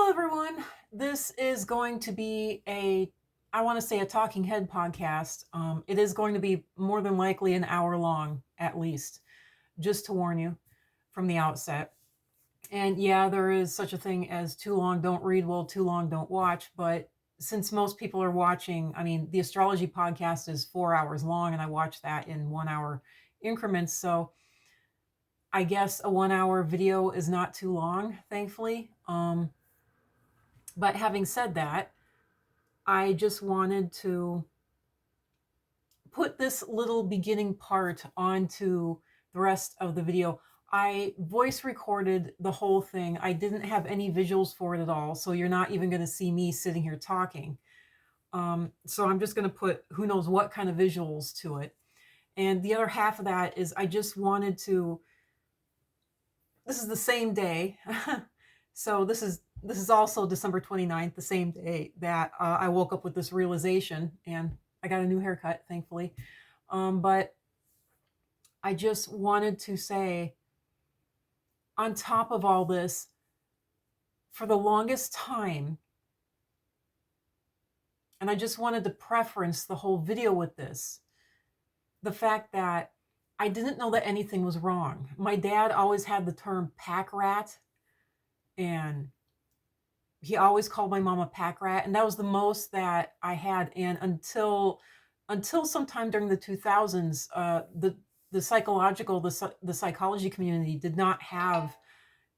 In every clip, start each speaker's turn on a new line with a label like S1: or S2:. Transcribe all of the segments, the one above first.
S1: Hello, everyone. This is going to be I want to say a talking head podcast. It is going to be more than likely an hour long, at least, just to warn you from the outset. And yeah, there is such a thing as too long don't read, well, too long don't watch. But since most people are watching, I mean, the astrology podcast is 4 hours long, and I watch that in 1 hour increments. So I guess a 1 hour video is not too long, thankfully. But having said that, I just wanted to put this little beginning part onto the rest of the video. I voice recorded the whole thing. I didn't have any visuals for it at all, so you're not even going to see me sitting here talking. So I'm just going to put who knows what kind of visuals to it. And the other half of that is I just wanted to. This is the same day. So this is also December 29th, the same day that I woke up with this realization, and I got a new haircut, thankfully. But I just wanted to say, on top of all this, for the longest time, and I just wanted to preference the whole video with this, the fact that I didn't know that anything was wrong. My dad always had the term pack rat, and he always called my mom a pack rat, and that was the most that I had. And until sometime during the 2000s, the psychology community did not have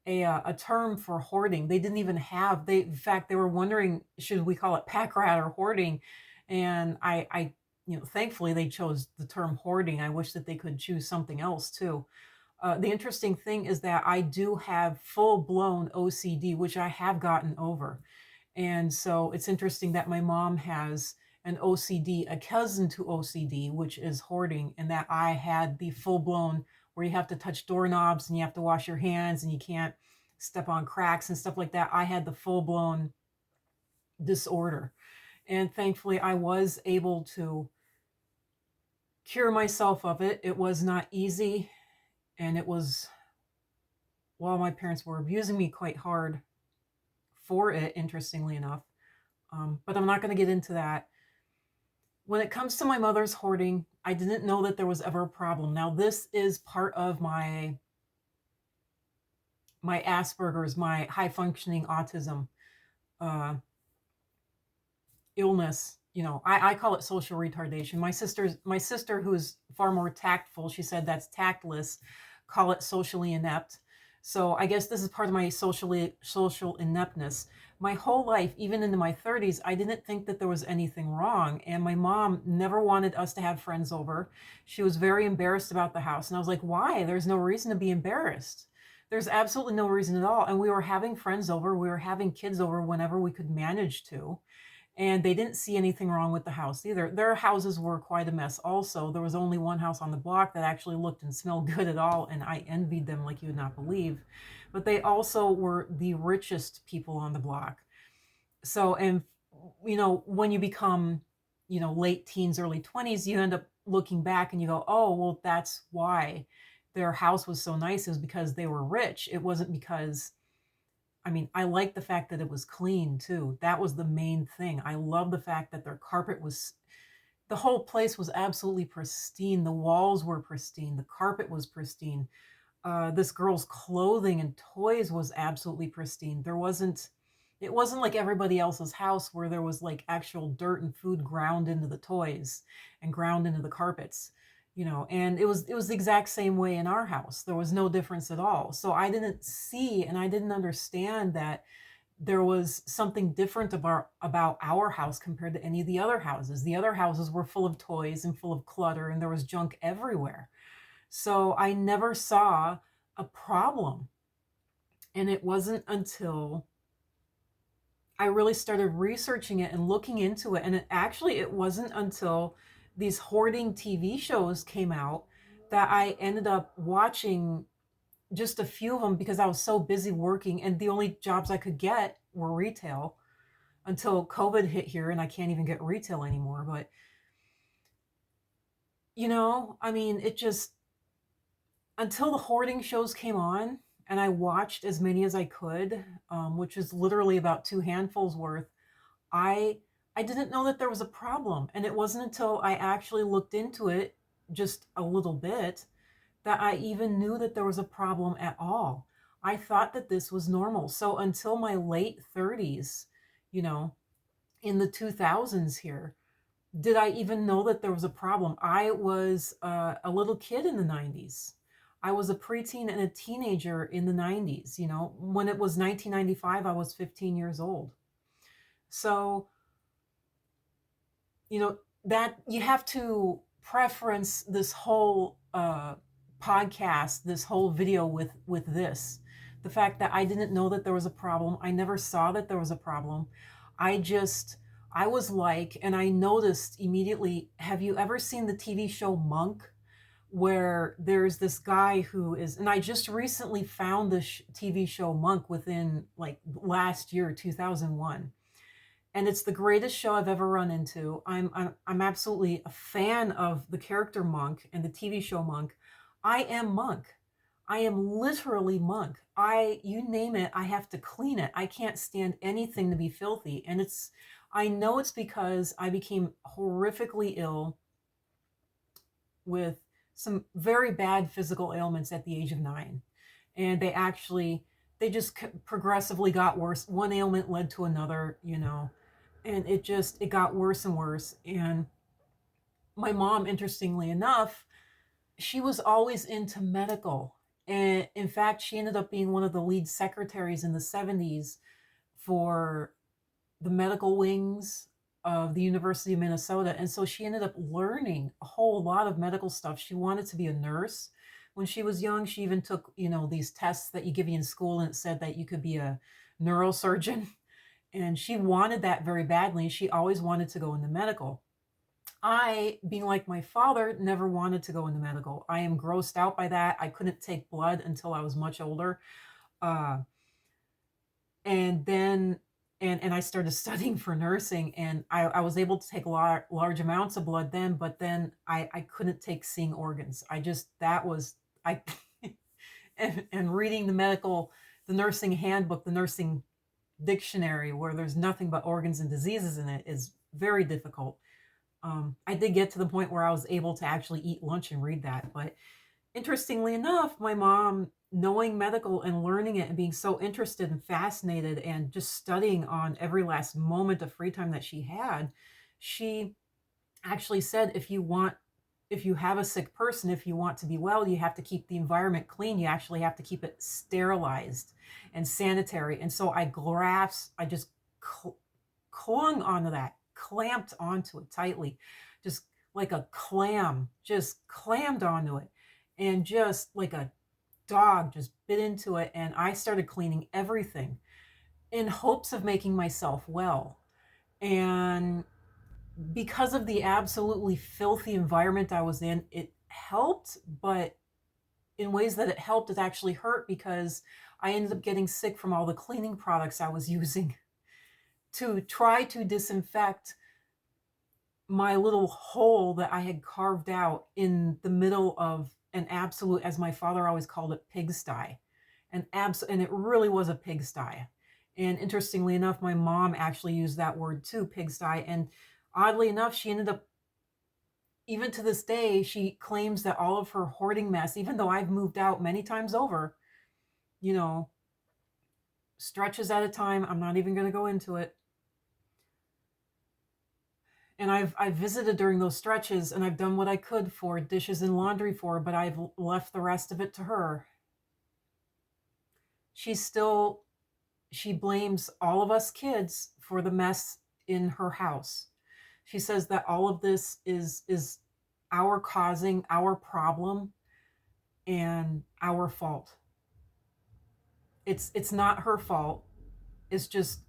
S1: a term for hoarding. They didn't even have, in fact, they were wondering, should we call it pack rat or hoarding? And I thankfully they chose the term hoarding. I wish that they could choose something else too. The interesting thing is that I do have full-blown OCD, which I have gotten over. And so it's interesting that my mom has an OCD, a cousin to OCD, which is hoarding, and that I had the full-blown where you have to touch doorknobs and you have to wash your hands and you can't step on cracks and stuff like that. I had the full-blown disorder. And thankfully, I was able to cure myself of it. It was not easy. And it was, while my parents were abusing me quite hard for it, interestingly enough. But I'm not going to get into that. When it comes to my mother's hoarding, I didn't know that there was ever a problem. Now, this is part of my Asperger's, my high functioning autism uh, illness. I call it social retardation. My sister, who's far more tactful, she said that's tactless, call it socially inept. So I guess this is part of my social ineptness. My whole life, even into my 30s, I didn't think that there was anything wrong. And my mom never wanted us to have friends over. She was very embarrassed about the house. And I was like, why? There's no reason to be embarrassed. There's absolutely no reason at all. And we were having friends over. We were having kids over whenever we could manage to. And they didn't see anything wrong with the house either. Their houses were quite a mess also. There was only one house on the block that actually looked and smelled good at all, and I envied them like you would not believe. But they also were the richest people on the block. So, and when you become, late teens, early 20s, you end up looking back and you go, oh, well, that's why their house was so nice. It was because they were rich. It wasn't because, I like the fact that it was clean too. That was the main thing. I love the fact that their carpet was, the whole place was absolutely pristine. The walls were pristine. The carpet was pristine. This girl's clothing and toys was absolutely pristine. It wasn't like everybody else's house where there was like actual dirt and food ground into the toys and ground into the carpets. And it was the exact same way in our house. There was no difference at all. So I didn't see and I didn't understand that there was something different about our house compared to any of the other houses. The other houses were full of toys and full of clutter, and there was junk everywhere. So I never saw a problem. And it wasn't until I really started researching it and looking into it. And it wasn't until these hoarding TV shows came out that I ended up watching just a few of them because I was so busy working, and the only jobs I could get were retail until COVID hit here, and I can't even get retail anymore. But, it just, until the hoarding shows came on, and I watched as many as I could, which is literally about two handfuls worth. I I didn't know that there was a problem, and it wasn't until I actually looked into it just a little bit that I even knew that there was a problem at all. I thought that this was normal. So until my late 30s, you know, in the 2000s here, did I even know that there was a problem? I was a little kid in the 90s. I was a preteen and a teenager in the 90s. When it was 1995, I was 15 years old. So, you know, that you have to preference this whole podcast, this whole video with this. The fact that I didn't know that there was a problem. I never saw that there was a problem. I just I was like, and I noticed immediately, have you ever seen the TV show Monk? Where there's this guy who is, and I just recently found this TV show Monk within like last year, 2001, and it's the greatest show I've ever run into. I'm absolutely a fan of the character Monk and the TV show Monk. I am Monk. I am literally Monk. You name it, I have to clean it. I can't stand anything to be filthy. And I know it's because I became horrifically ill with some very bad physical ailments at the age of 9. And they just progressively got worse. One ailment led to another, and it got worse and worse. And my mom, interestingly enough, she was always into medical. And in fact, she ended up being one of the lead secretaries in the 70s for the medical wings of the University of Minnesota. And so she ended up learning a whole lot of medical stuff. She wanted to be a nurse when she was young. She even took, these tests that you give you in school, and it said that you could be a neurosurgeon. And she wanted that very badly. She always wanted to go into medical. I, being like my father, never wanted to go into medical. I am grossed out by that. I couldn't take blood until I was much older. Uh, and then and I started studying for nursing, and I was able to take large amounts of blood then, but then I couldn't take seeing organs. I just that was I and reading the nursing handbook, the nursing dictionary, where there's nothing but organs and diseases in it, is very difficult. I did get to the point where I was able to actually eat lunch and read that, but interestingly enough, my mom, knowing medical and learning it and being so interested and fascinated and just studying on every last moment of free time that she had, she actually said, if you have a sick person, if you want to be well, you have to keep the environment clean. You actually have to keep it sterilized and sanitary. And so I just clung onto that, clamped onto it tightly, just like a clam, just clammed onto it. And just like a dog, just bit into it. And I started cleaning everything in hopes of making myself well. And because of the absolutely filthy environment I was in, it helped, but in ways that it helped, it actually hurt, because I ended up getting sick from all the cleaning products I was using to try to disinfect my little hole that I had carved out in the middle of an absolute, as my father always called it, pigsty. And it really was a pigsty. And interestingly enough, my mom actually used that word too, pigsty. And oddly enough, she ended up, even to this day, she claims that all of her hoarding mess, even though I've moved out many times over, stretches at a time, I'm not even going to go into it. And I've visited during those stretches, and I've done what I could for dishes and laundry for her, but I've left the rest of it to her. She blames all of us kids for the mess in her house. She says that all of this is our causing, our problem, and our fault. It's not her fault. It's just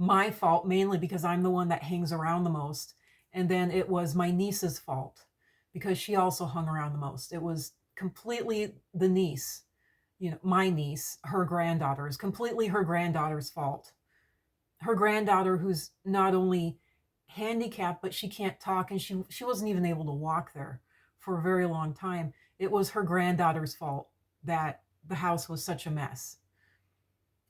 S1: my fault, mainly because I'm the one that hangs around the most. And then it was my niece's fault because she also hung around the most. It was completely the niece, my niece, her granddaughter, is completely her granddaughter's fault. Her granddaughter, who's not only handicapped, but she can't talk, and she wasn't even able to walk there for a very long time. It was her granddaughter's fault that the house was such a mess.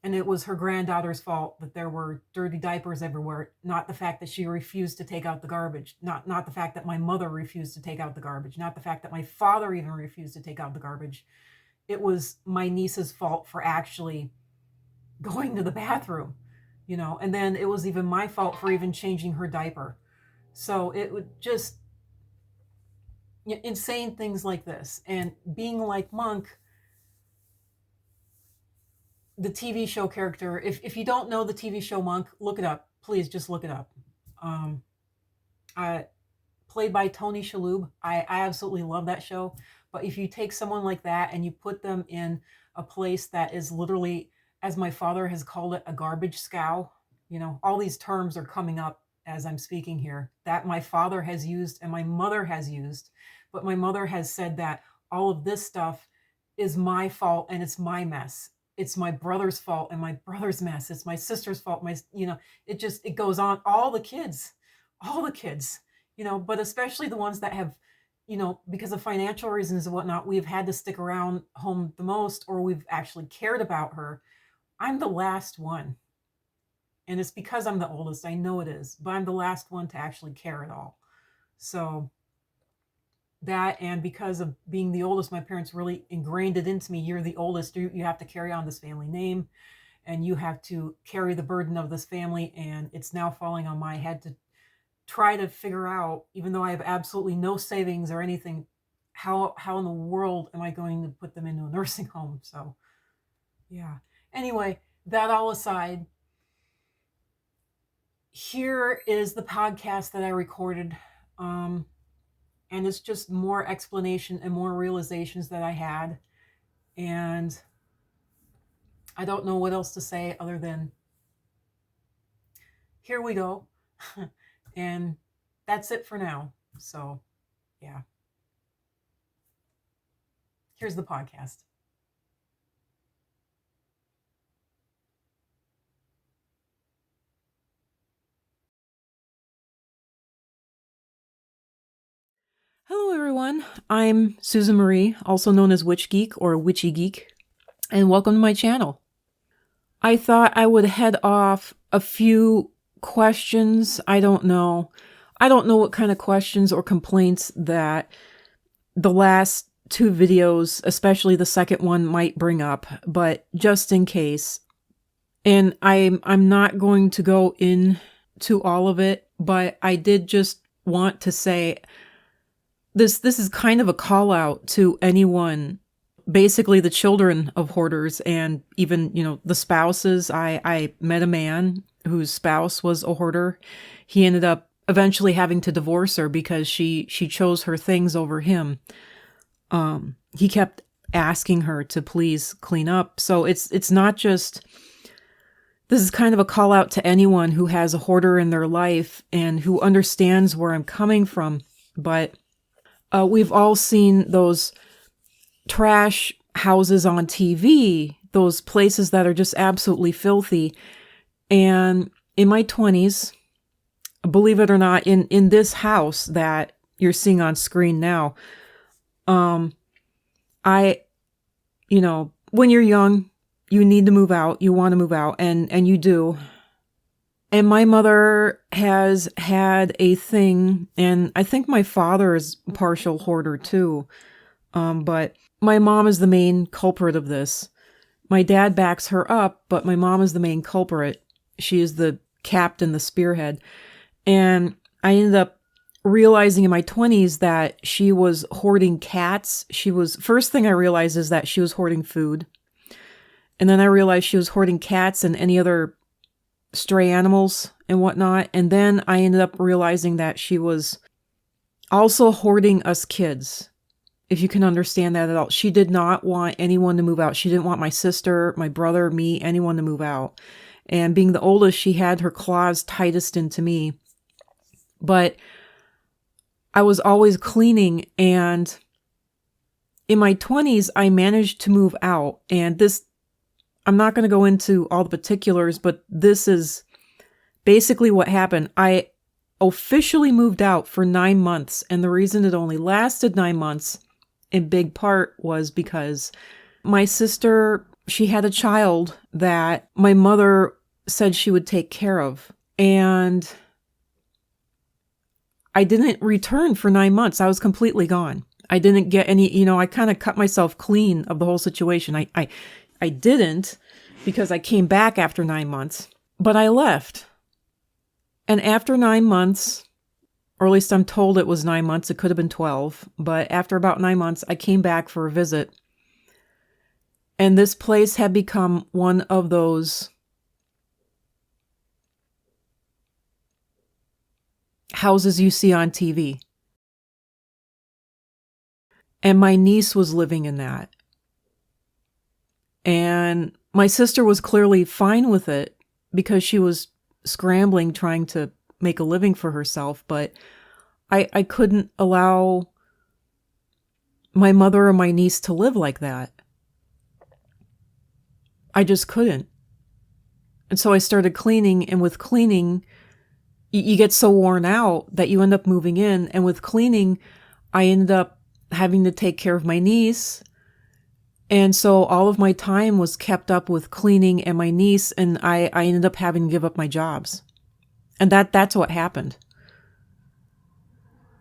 S1: And it was her granddaughter's fault that there were dirty diapers everywhere, not the fact that she refused to take out the garbage, not the fact that my mother refused to take out the garbage, not the fact that my father even refused to take out the garbage. It was my niece's fault for actually going to the bathroom, and then it was even my fault for even changing her diaper. So it would just insane things like this. And being like Monk, the TV show character, if you don't know the TV show Monk, look it up. Please just look it up. Played by Tony Shalhoub. I absolutely love that show. But if you take someone like that and you put them in a place that is literally, as my father has called it, a garbage scow, all these terms are coming up as I'm speaking here that my father has used and my mother has used. But my mother has said that all of this stuff is my fault and it's my mess. It's my brother's fault and my brother's mess. It's my sister's fault. It goes on. All the kids, but especially the ones that have, because of financial reasons and whatnot, we've had to stick around home the most, or we've actually cared about her. I'm the last one. And it's because I'm the oldest. I know it is, but I'm the last one to actually care at all. So that, and because of being the oldest, my parents really ingrained it into me. You're the oldest. You have to carry on this family name, and you have to carry the burden of this family. And it's now falling on my head to try to figure out, even though I have absolutely no savings or anything, how in the world am I going to put them into a nursing home? So yeah. Anyway, that all aside, here is the podcast that I recorded. And it's just more explanation and more realizations that I had. And I don't know what else to say other than, here we go. And that's it for now. So, yeah. Here's the podcast. Hello, everyone. I'm Susan Marie, also known as Witch Geek or Witchy Geek, and welcome to my channel. I thought I would head off a few questions. I don't know what kind of questions or complaints that the last two videos, especially the second one, might bring up, but just in case. And I'm not going to go into all of it, but I did just want to say this is kind of a call out to anyone, basically the children of hoarders and even, the spouses. I met a man whose spouse was a hoarder. He ended up eventually having to divorce her because she chose her things over him. He kept asking her to please clean up. So it's not just, this is kind of a call out to anyone who has a hoarder in their life and who understands where I'm coming from. But we've all seen those trash houses on TV, those places that are just absolutely filthy. And in my 20s, believe it or not, in this house that you're seeing on screen now, when you're young, you need to move out, you want to move out, and you do. And my mother has had a thing, and I think my father is a partial hoarder too. But my mom is the main culprit of this. My dad backs her up, but my mom is the main culprit. She is the captain, the spearhead. And I ended up realizing in my 20s that she was hoarding cats. First thing I realized is that she was hoarding food. And then I realized she was hoarding cats and any other stray animals and whatnot. And then I ended up realizing that she was also hoarding us kids, if you can understand that at all. She did not want anyone to move out. She didn't want my sister, my brother, me, anyone to move out. And being the oldest, she had her claws tightest into me. But I was always cleaning, and in my 20s, I managed to move out. And this, I'm not going to go into all the particulars, but this is basically what happened. I officially moved out for 9 months, and the reason it only lasted 9 months, in big part, was because my sister, she had a child that my mother said she would take care of. And I didn't return for 9 months. I was completely gone. I didn't get any, I kind of cut myself clean of the whole situation. I didn't, because I came back after 9 months, but I left. And after 9 months, or at least I'm told it was 9 months, it could have been 12, but after about 9 months, I came back for a visit. And this place had become one of those houses you see on TV. And my niece was living in that. And my sister was clearly fine with it because she was scrambling, trying to make a living for herself. But I couldn't allow my mother or my niece to live like that. I just couldn't. And so I started cleaning, and with cleaning, you get so worn out that you end up moving in. And with cleaning, I ended up having to take care of my niece. And so all of my time was kept up with cleaning and my niece, and I ended up having to give up my jobs. And that's what happened.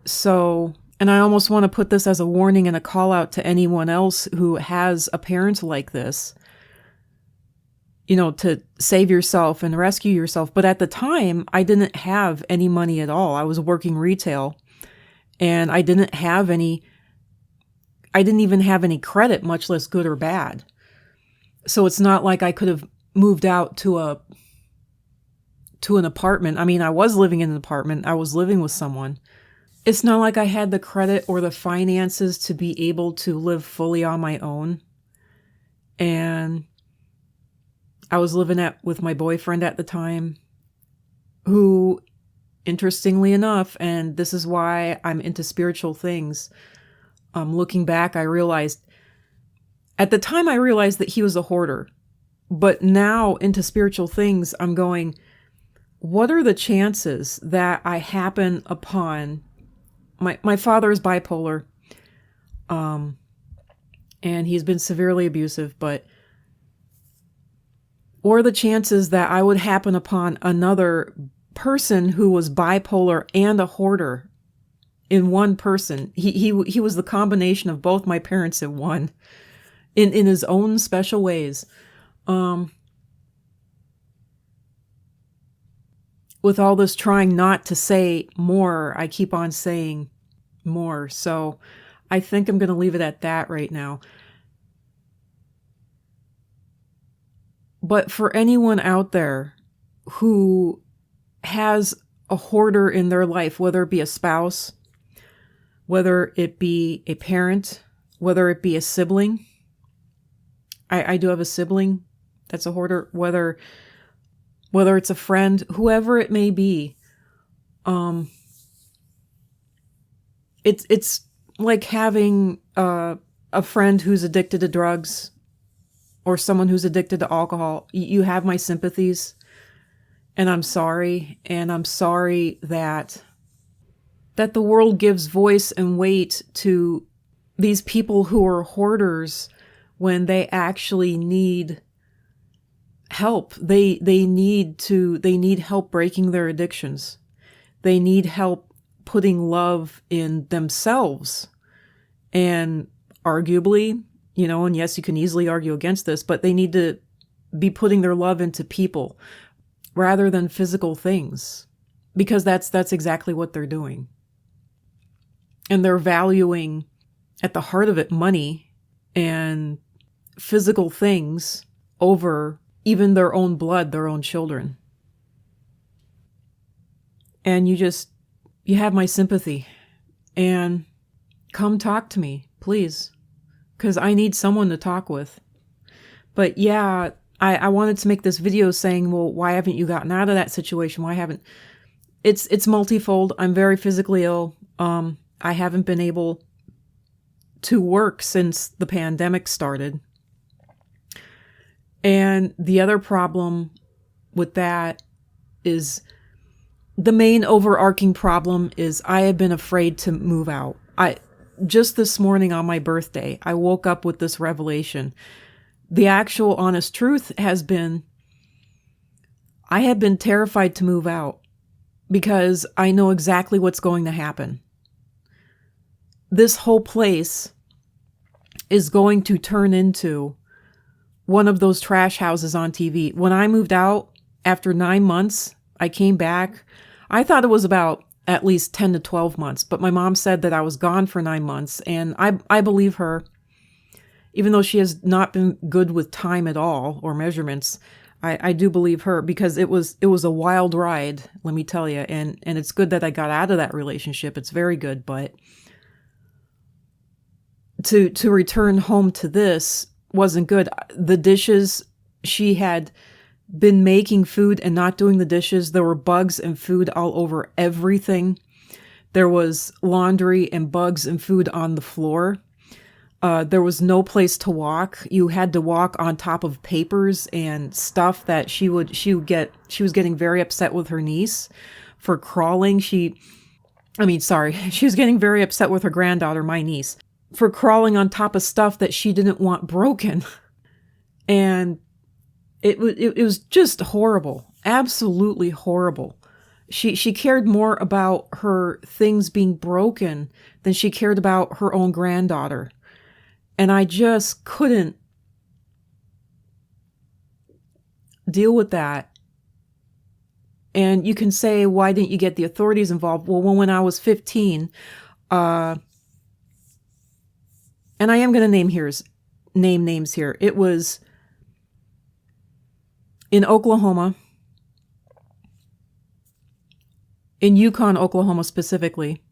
S1: So, and I almost want to put this as a warning and a call out to anyone else who has a parent like this, to save yourself and rescue yourself. But at the time, I didn't have any money at all. I was working retail, and I didn't even have any credit, much less good or bad. So it's not like I could have moved out to an apartment. I mean, I was living in an apartment. I was living with someone. It's not like I had the credit or the finances to be able to live fully on my own. And I was living with my boyfriend at the time, who, interestingly enough, and this is why I'm into spiritual things, looking back, I realized, at the time I realized that he was a hoarder. But now, into spiritual things, I'm going, what are the chances that I happen upon, my father is bipolar, and he's been severely abusive, but what are the chances that I would happen upon another person who was bipolar and a hoarder in one person? He was the combination of both my parents in one, in his own special ways. With all this trying not to say more, I keep on saying more. So I think I'm going to leave it at that right now. But for anyone out there who has a hoarder in their life, whether it be a spouse, whether it be a parent, whether it be a sibling, I do have a sibling that's a hoarder, whether it's a friend, whoever it may be, it's like having a friend who's addicted to drugs or someone who's addicted to alcohol. You have my sympathies, and I'm sorry. And I'm sorry that the world gives voice and weight to these people who are hoarders when they actually need help. They need help breaking their addictions. They need help putting love in themselves. And arguably, and yes, you can easily argue against this, but they need to be putting their love into people rather than physical things, because that's exactly what they're doing. And they're valuing, at the heart of it, money and physical things over even their own blood, their own children. And you have my sympathy. And come talk to me, please, because I need someone to talk with. But yeah, I wanted to make this video saying, well, why haven't you gotten out of that situation? Why haven't... It's multifold. I'm very physically ill. I haven't been able to work since the pandemic started. And the other problem with that is, the main overarching problem is I have been afraid to move out. just this morning on my birthday, I woke up with this revelation. The actual honest truth has been, I have been terrified to move out because I know exactly what's going to happen. This whole place is going to turn into one of those trash houses on TV. When I moved out after 9 months, I came back. I thought it was about at least 10 to 12 months, but my mom said that I was gone for 9 months, and I believe her. Even though she has not been good with time at all or measurements, I do believe her because it was a wild ride, let me tell you. And it's good that I got out of that relationship. It's very good, but to return home to this wasn't good. The dishes, she had been making food and not doing the dishes. There were bugs and food all over everything. There was laundry and bugs and food on the floor. There was no place to walk. You had to walk on top of papers and stuff that she was getting very upset with her niece for crawling. She was getting very upset with her granddaughter, my niece, for crawling on top of stuff that she didn't want broken. And it was just horrible. Absolutely horrible. She cared more about her things being broken than she cared about her own granddaughter. And I just couldn't deal with that. And you can say, why didn't you get the authorities involved? Well, when I was 15, and I am going to name names here. It was in Oklahoma, in Yukon, Oklahoma specifically.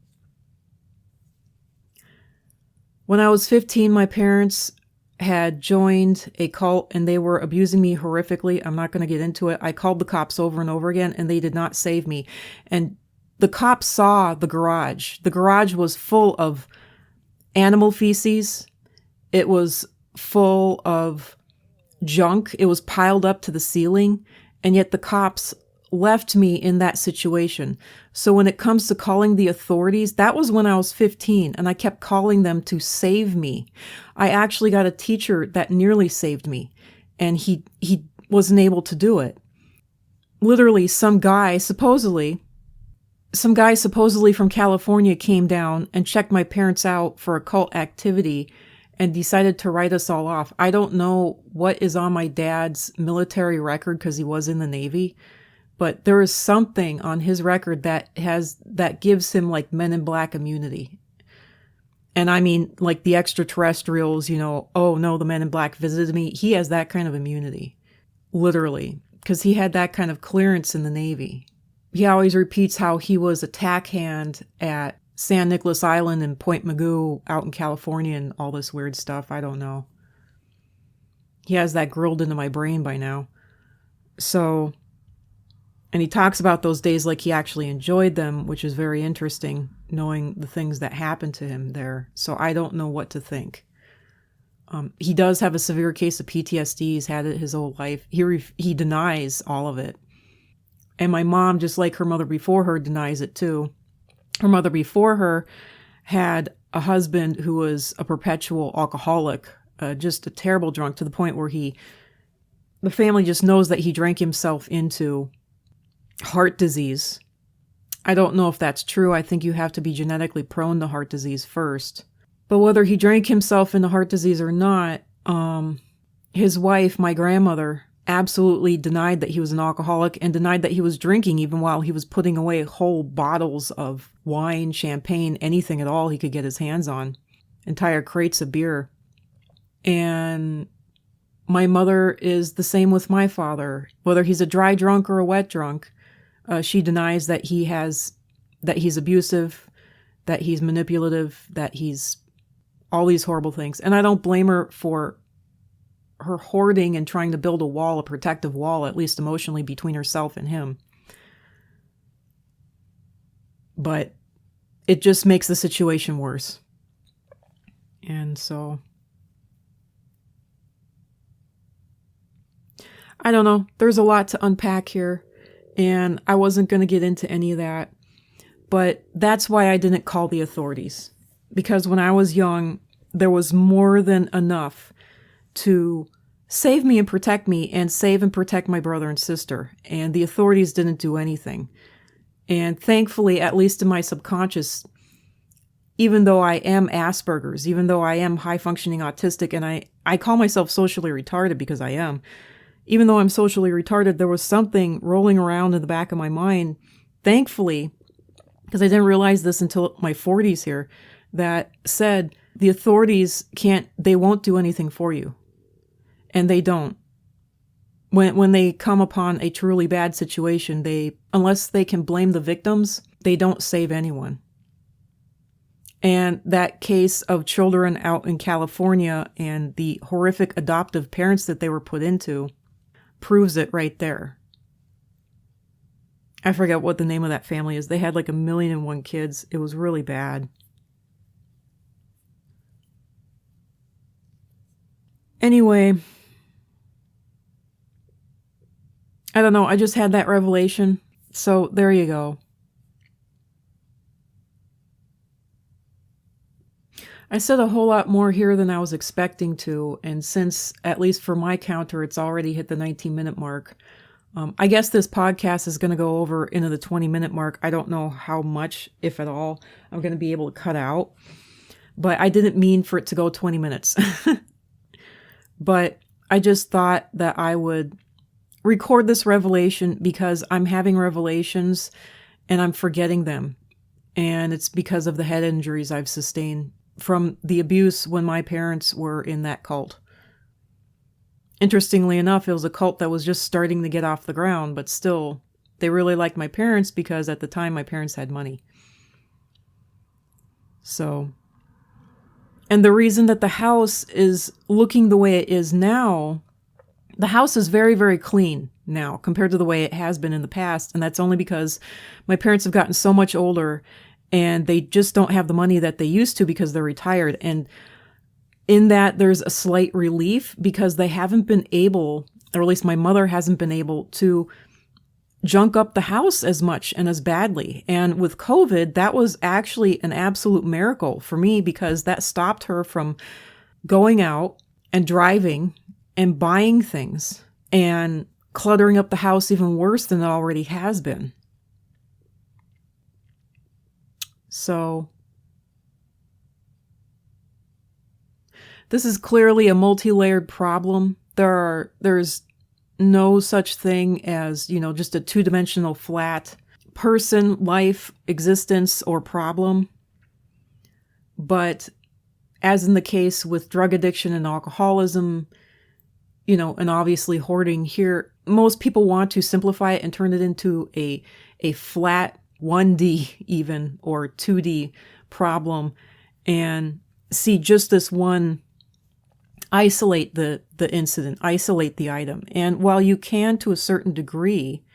S1: When I was 15, my parents had joined a cult and they were abusing me horrifically. I'm not going to get into it. I called the cops over and over again and they did not save me. And the cops saw the garage. The garage was full of animal feces. It was full of junk. It was piled up to the ceiling. And yet the cops left me in that situation. So when it comes to calling the authorities, that was when I was 15 and I kept calling them to save me. I actually got a teacher that nearly saved me and he wasn't able to do it. Literally some guy supposedly from California came down and checked my parents out for occult activity and decided to write us all off. I don't know what is on my dad's military record because he was in the Navy. But there is something on his record that gives him like Men in Black immunity. And I mean, like the extraterrestrials, oh no, the Men in Black visited me. He has that kind of immunity, literally, because he had that kind of clearance in the Navy. He always repeats how he was a tack hand at San Nicolas Island and Point Mugu out in California and all this weird stuff. I don't know. He has that grilled into my brain by now. So... And he talks about those days like he actually enjoyed them, which is very interesting, knowing the things that happened to him there. So I don't know what to think. He does have a severe case of PTSD. He's had it his whole life. He denies all of it. And my mom, just like her mother before her, denies it too. Her mother before her had a husband who was a perpetual alcoholic, just a terrible drunk, to the point where the family just knows that he drank himself into heart disease. I don't know if that's true. I think you have to be genetically prone to heart disease first. But whether he drank himself into heart disease or not, his wife, my grandmother, absolutely denied that he was an alcoholic and denied that he was drinking even while he was putting away whole bottles of wine, champagne, anything at all he could get his hands on. Entire crates of beer. And my mother is the same with my father. Whether he's a dry drunk or a wet drunk, she denies that he's abusive, that he's manipulative, that he's all these horrible things. And I don't blame her for her hoarding and trying to build a protective wall, at least emotionally, between herself and him. But it just makes the situation worse. And so, I don't know. There's a lot to unpack here. And I wasn't going to get into any of that. But that's why I didn't call the authorities. because when I was young, there was more than enough to save me and protect me and save and protect my brother and sister. And the authorities didn't do anything. And thankfully, at least in my subconscious, even though I am Asperger's, even though I am high-functioning autistic, and I call myself socially retarded because I am, even though I'm socially retarded, there was something rolling around in the back of my mind, thankfully, because I didn't realize this until my 40s here, that said, the authorities they won't do anything for you. And they don't. When they come upon a truly bad situation, unless they can blame the victims, they don't save anyone. And that case of children out in California and the horrific adoptive parents that they were put into proves it right there. I forget what the name of that family is. They had like 1,000,001 kids. It was really bad. Anyway, I don't know. I just had that revelation. So there you go. I said a whole lot more here than I was expecting to, and since, at least for my counter, it's already hit the 19-minute mark, I guess this podcast is going to go over into the 20-minute mark. I don't know how much, if at all, I'm going to be able to cut out, but I didn't mean for it to go 20 minutes. But I just thought that I would record this revelation because I'm having revelations and I'm forgetting them, and it's because of the head injuries I've sustained from the abuse when my parents were in that cult. Interestingly enough, it was a cult that was just starting to get off the ground, but still, they really liked my parents because at the time my parents had money. So, and the reason that the house is looking the way it is now, the house is very, very clean now compared to the way it has been in the past, and that's only because my parents have gotten so much older and they just don't have the money that they used to because they're retired. And in that, there's a slight relief because they haven't been able, or at least my mother hasn't been able to junk up the house as much and as badly. And with COVID, that was actually an absolute miracle for me because that stopped her from going out and driving and buying things and cluttering up the house even worse than it already has been. So this is clearly a multi-layered problem. There's no such thing as, just a two-dimensional flat person, life, existence, or problem. But as in the case with drug addiction and alcoholism, and obviously hoarding here, most people want to simplify it and turn it into a flat 1D even or 2D problem and see just this one, isolate the incident, isolate the item. And while you can to a certain degree,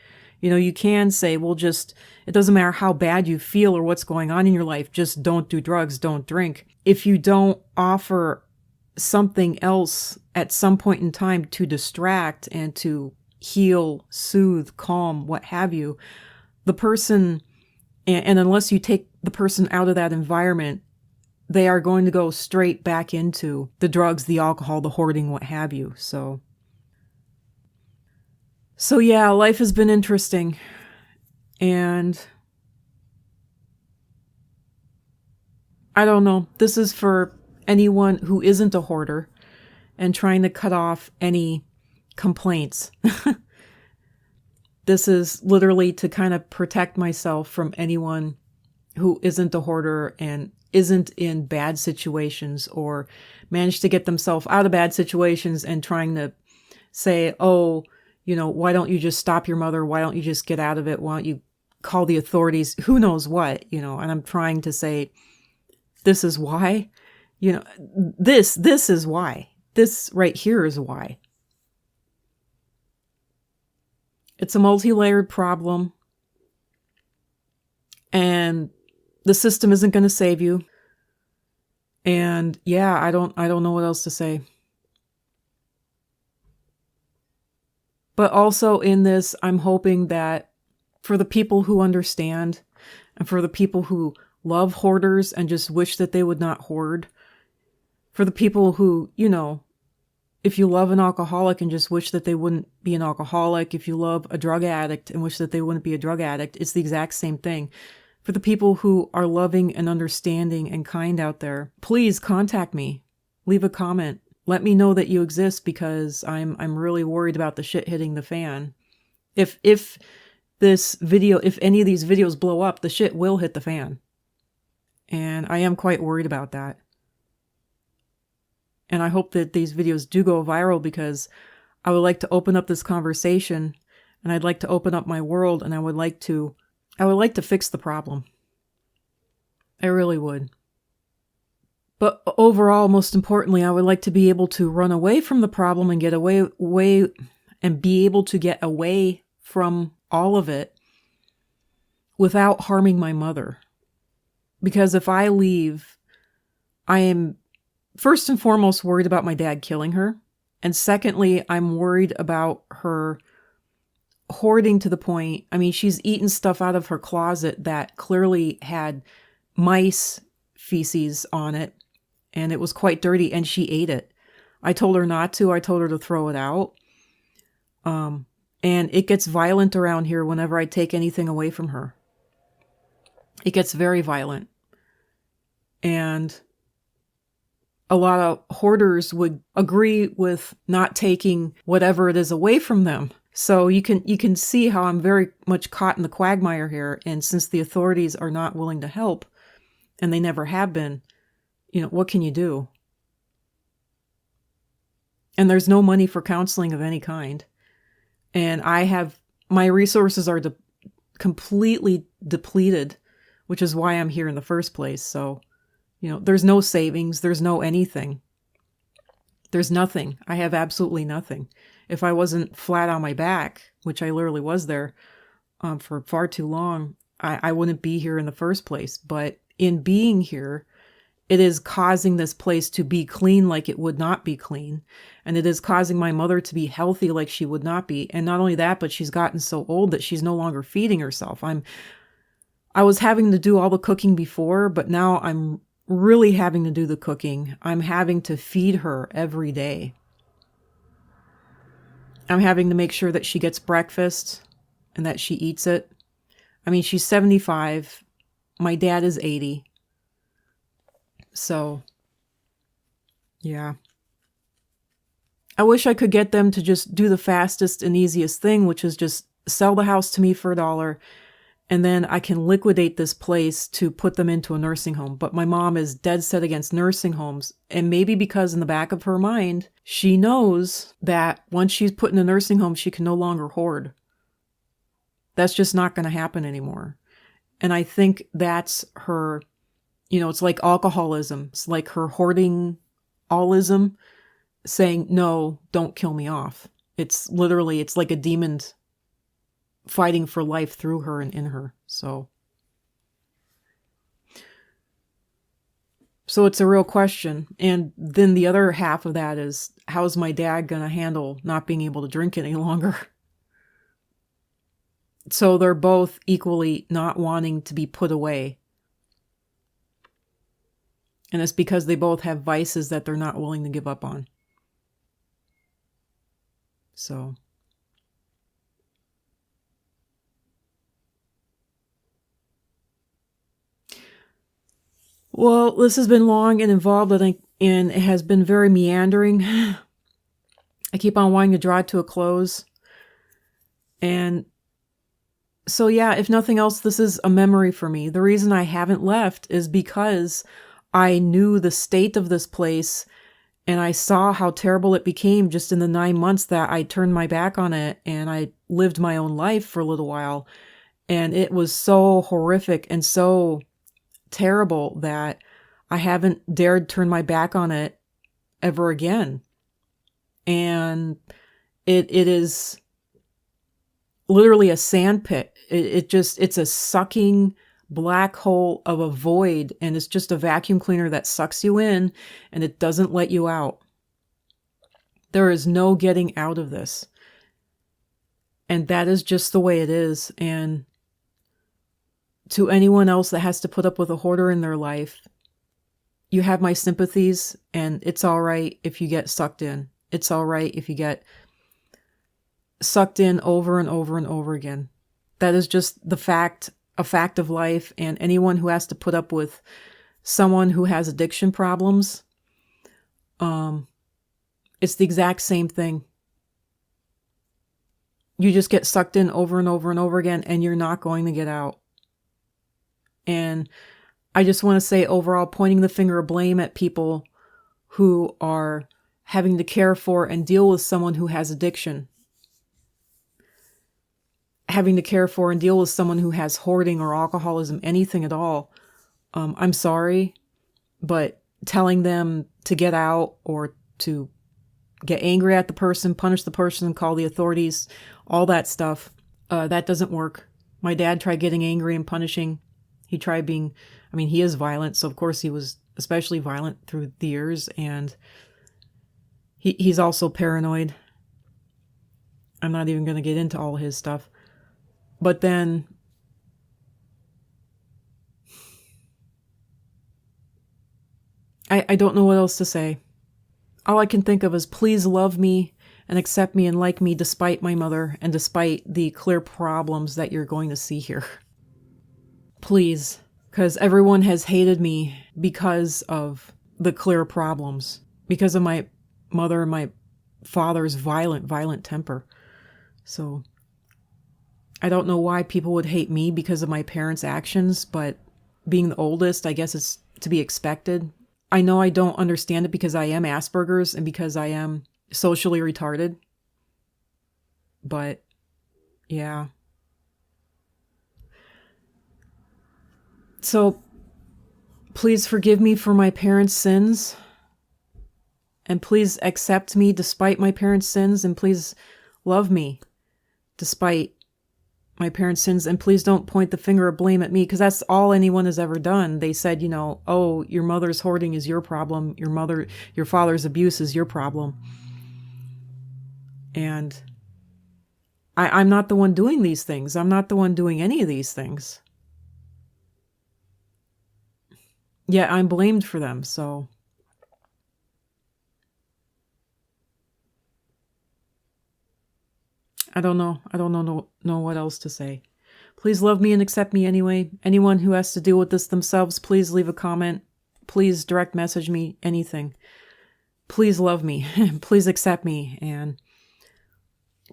S1: you can say, well, just, it doesn't matter how bad you feel or what's going on in your life, just don't do drugs, don't drink. If you don't offer something else at some point in time to distract and to heal, soothe, calm, what have you, the person, and unless you take the person out of that environment, they are going to go straight back into the drugs, the alcohol, the hoarding, what have you. So yeah, life has been interesting. And I don't know. This is for anyone who isn't a hoarder and trying to cut off any complaints. This is literally to kind of protect myself from anyone who isn't a hoarder and isn't in bad situations or managed to get themselves out of bad situations and trying to say, oh, why don't you just stop your mother? Why don't you just get out of it? Why don't you call the authorities? Who knows what, and I'm trying to say, this is why, this is why. This right here is why. It's a multi-layered problem, and the system isn't going to save you. And yeah, I don't know what else to say. But also in this, I'm hoping that for the people who understand, and for the people who love hoarders and just wish that they would not hoard, for the people who, if you love an alcoholic and just wish that they wouldn't be an alcoholic, if you love a drug addict and wish that they wouldn't be a drug addict, it's the exact same thing. For the people who are loving and understanding and kind out there, please contact me. Leave a comment. Let me know that you exist, because I'm really worried about the shit hitting the fan. If any of these videos blow up, the shit will hit the fan. And I am quite worried about that. And I hope that these videos do go viral, because I would like to open up this conversation, and I'd like to open up my world, and I would like to fix the problem. I really would. But overall, most importantly, I would like to be able to run away from the problem and get away and be able to get away from all of it without harming my mother. Because if I leave, I am first and foremost worried about my dad killing her. And secondly, I'm worried about her hoarding to the point, she's eaten stuff out of her closet that clearly had mice feces on it, and it was quite dirty, and she ate it. I told her not to. I told her to throw it out. And it gets violent around here whenever I take anything away from her. It gets very violent. And a lot of hoarders would agree with not taking whatever it is away from them. So you can see how I'm very much caught in the quagmire here. And since the authorities are not willing to help, and they never have been, what can you do? And there's no money for counseling of any kind. And my resources are completely depleted, which is why I'm here in the first place. So, there's no savings. There's no anything. There's nothing. I have absolutely nothing. If I wasn't flat on my back, which I literally was there for far too long, I wouldn't be here in the first place. But in being here, it is causing this place to be clean like it would not be clean. And it is causing my mother to be healthy like she would not be. And not only that, but she's gotten so old that she's no longer feeding herself. I was having to do all the cooking before, but now I'm really having to do the cooking. I'm having to feed her every day. I'm having to make sure that she gets breakfast and that she eats it. She's 75. My dad is 80. So, yeah. I wish I could get them to just do the fastest and easiest thing, which is just sell the house to me for $1, and then I can liquidate this place to put them into a nursing home. But my mom is dead set against nursing homes. And maybe because in the back of her mind, she knows that once she's put in a nursing home, she can no longer hoard. That's just not going to happen anymore. And I think that's her, it's like alcoholism. It's like her hoarding allism, saying, no, don't kill me off. It's like a demon fighting for life through her and in her. So it's a real question. And then the other half of that is, how's my dad going to handle not being able to drink any longer? So they're both equally not wanting to be put away. And it's because they both have vices that they're not willing to give up on. So. Well, this has been long and involved, I think, and it has been very meandering. I keep on wanting to draw it to a close. And so, yeah, if nothing else, this is a memory for me. The reason I haven't left is because I knew the state of this place, and I saw how terrible it became just in the 9 months that I turned my back on it, and I lived my own life for a little while. And it was so horrific and so terrible that I haven't dared turn my back on it ever again. And it is literally a sandpit. It's a sucking black hole of a void, and it's just a vacuum cleaner that sucks you in and it doesn't let you out. There is no getting out of this. And that is just the way it is. And To anyone else that has to put up with a hoarder in their life, you have my sympathies, and it's all right if you get sucked in. It's all right if you get sucked in over and over and over again. That is just a fact of life, and anyone who has to put up with someone who has addiction problems, it's the exact same thing. You just get sucked in over and over and over again, and you're not going to get out. And I just want to say overall, pointing the finger of blame at people who are having to care for and deal with someone who has addiction, having to care for and deal with someone who has hoarding or alcoholism, anything at all. I'm sorry, but telling them to get out or to get angry at the person, punish the person, call the authorities, all that stuff, that doesn't work. My dad tried getting angry and punishing. He tried being, he is violent, so of course he was especially violent through the years, and he's also paranoid. I'm not even going to get into all his stuff. But then I don't know what else to say. All I can think of is please love me and accept me and like me despite my mother and despite the clear problems that you're going to see here. Please, because everyone has hated me because of the clear problems, because of my mother and my father's violent temper. So I don't know why people would hate me because of my parents' actions, but being the oldest, I guess it's to be expected. I know I don't understand it because I am Asperger's and because I am socially retarded. But yeah. So please forgive me for my parents' sins. And please accept me despite my parents' sins. And please love me despite my parents' sins. And please don't point the finger of blame at me, because that's all anyone has ever done. They said, oh, your mother's hoarding is your problem. Your father's abuse is your problem. And I'm not the one doing these things. I'm not the one doing any of these things. Yet I'm blamed for them, so I don't know. I don't know what else to say. Please love me and accept me anyway. Anyone who has to deal with this themselves, please leave a comment. Please direct message me, anything. Please love me. Please accept me. And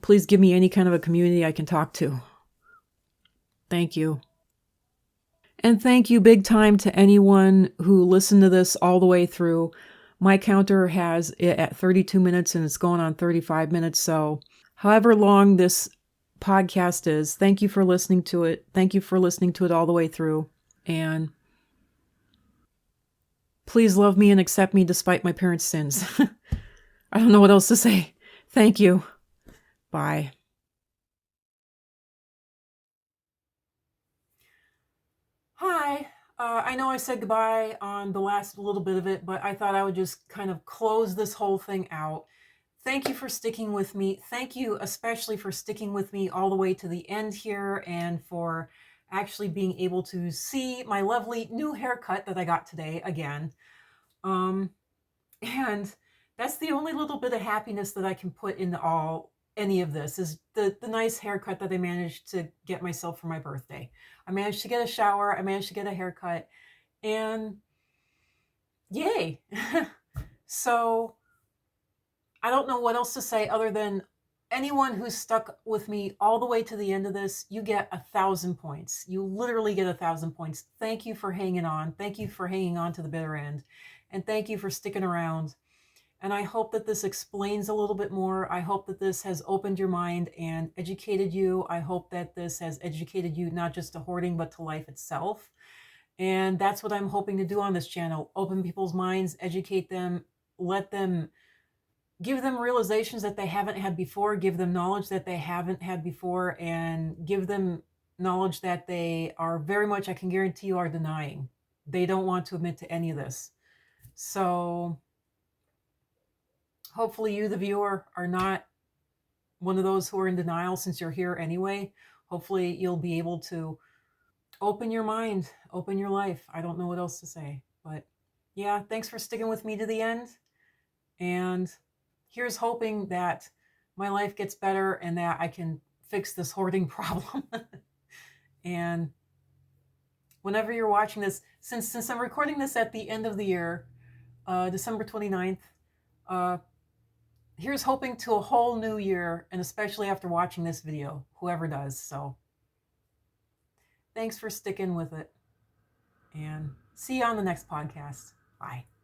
S1: please give me any kind of a community I can talk to. Thank you. And thank you big time to anyone who listened to this all the way through. My counter has it at 32 minutes and it's going on 35 minutes. So however long this podcast is, thank you for listening to it. Thank you for listening to it all the way through. And please love me and accept me despite my parents' sins. I don't know what else to say. Thank you. Bye. Hi. I know I said goodbye on the last little bit of it, but I thought I would just kind of close this whole thing out. Thank you for sticking with me. Thank you especially for sticking with me all the way to the end here and for actually being able to see my lovely new haircut that I got today again. And that's the only little bit of happiness that I can put into any of this is the nice haircut that I managed to get myself for my birthday. I managed to get a shower. I managed to get a haircut. And yay. So I don't know what else to say other than anyone who's stuck with me all the way to the end of this, you get 1,000 points. You literally get 1,000 points. Thank you for hanging on. Thank you for hanging on to the bitter end. And thank you for sticking around. And I hope that this explains a little bit more. I hope that this has opened your mind and educated you. I hope that this has educated you not just to hoarding, but to life itself. And that's what I'm hoping to do on this channel. Open people's minds, educate them, give them realizations that they haven't had before, give them knowledge that they haven't had before, and give them knowledge that they are very much, I can guarantee you, are denying. They don't want to admit to any of this. So hopefully you, the viewer, are not one of those who are in denial since you're here anyway. Hopefully you'll be able to open your mind, open your life. I don't know what else to say, but yeah, thanks for sticking with me to the end. And here's hoping that my life gets better and that I can fix this hoarding problem. And whenever you're watching this, since I'm recording this at the end of the year, December 29th, here's hoping to a whole new year, and especially after watching this video, whoever does. So thanks for sticking with it, and see you on the next podcast. Bye.